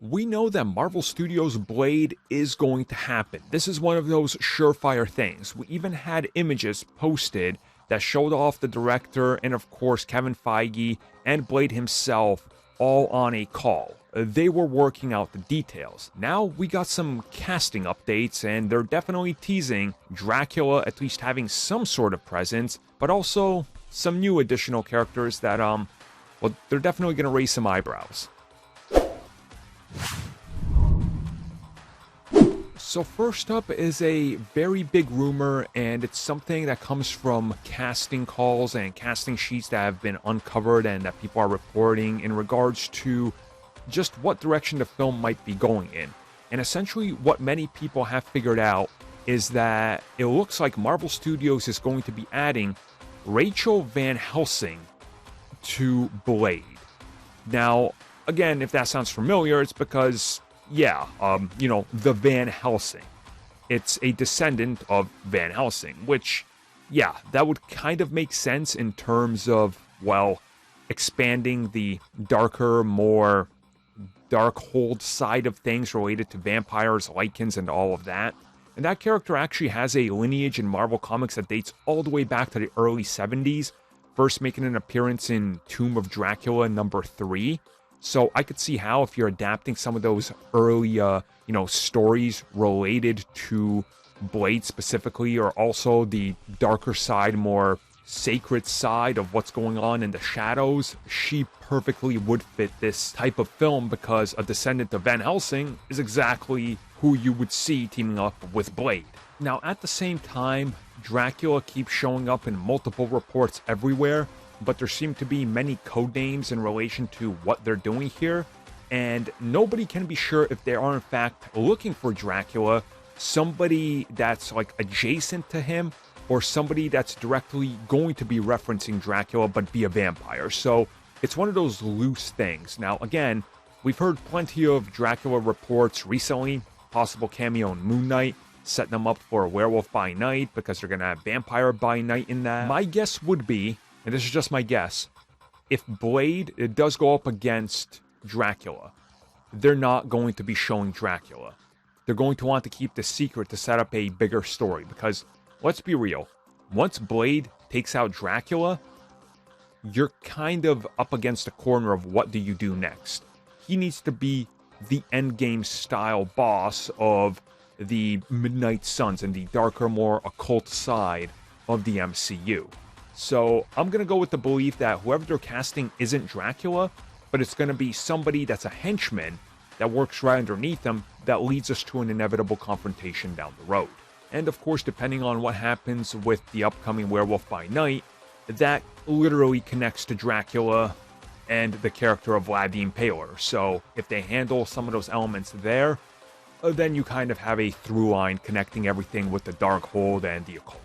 We know that Marvel Studios' Blade is going to happen. This is one of those surefire things. We even had images posted that showed off the director and, of course, Kevin Feige and Blade himself all on a call. They were working out the details. Now we got some casting updates, and they're definitely teasing Dracula at least having some sort of presence, but also some new additional characters that, well, they're definitely going to raise some eyebrows. So first up is a very big rumor, and it's something that comes from casting calls and casting sheets that have been uncovered and that people are reporting in regards to just what direction the film might be going in. And essentially what many people have figured out is that it looks like Marvel Studios is going to be adding Rachel Van Helsing to Blade. Now, again, if that sounds familiar, it's because the Van Helsing. It's a descendant of Van Helsing, which, yeah, that would kind of make sense in terms of, well, expanding the darker, more Darkhold side of things related to vampires, lichens, and all of that. And that character actually has a lineage in Marvel Comics that dates all the way back to the early 70s, first making an appearance in Tomb of Dracula #3. So I could see how if you're adapting some of those early, stories related to Blade specifically, or also the darker side, more sacred side of what's going on in the shadows, she perfectly would fit this type of film because a descendant of Van Helsing is exactly who you would see teaming up with Blade. Now, at the same time, Dracula keeps showing up in multiple reports everywhere, but there seem to be many codenames in relation to what they're doing here, and nobody can be sure if they are in fact looking for Dracula, somebody that's like adjacent to him, or somebody that's directly going to be referencing Dracula but be a vampire. So it's one of those loose things. Now, again, we've heard plenty of Dracula reports recently, possible cameo in Moon Knight, setting them up for a Werewolf by Night because they're going to have Vampire by Night in that. My guess would be, and this is just my guess, if Blade it does go up against Dracula, they're not going to be showing Dracula. They're going to want to keep the secret to set up a bigger story because, let's be real, once Blade takes out Dracula, you're kind of up against the corner of what do you do next. He needs to be the endgame style boss of the Midnight Suns and the darker, more occult side of the MCU. So I'm going to go with the belief that whoever they're casting isn't Dracula, but it's going to be somebody that's a henchman that works right underneath them that leads us to an inevitable confrontation down the road. And of course, depending on what happens with the upcoming Werewolf by Night, that literally connects to Dracula and the character of Vlad the Impaler. So if they handle some of those elements there, then you kind of have a through line connecting everything with the Darkhold and the occult.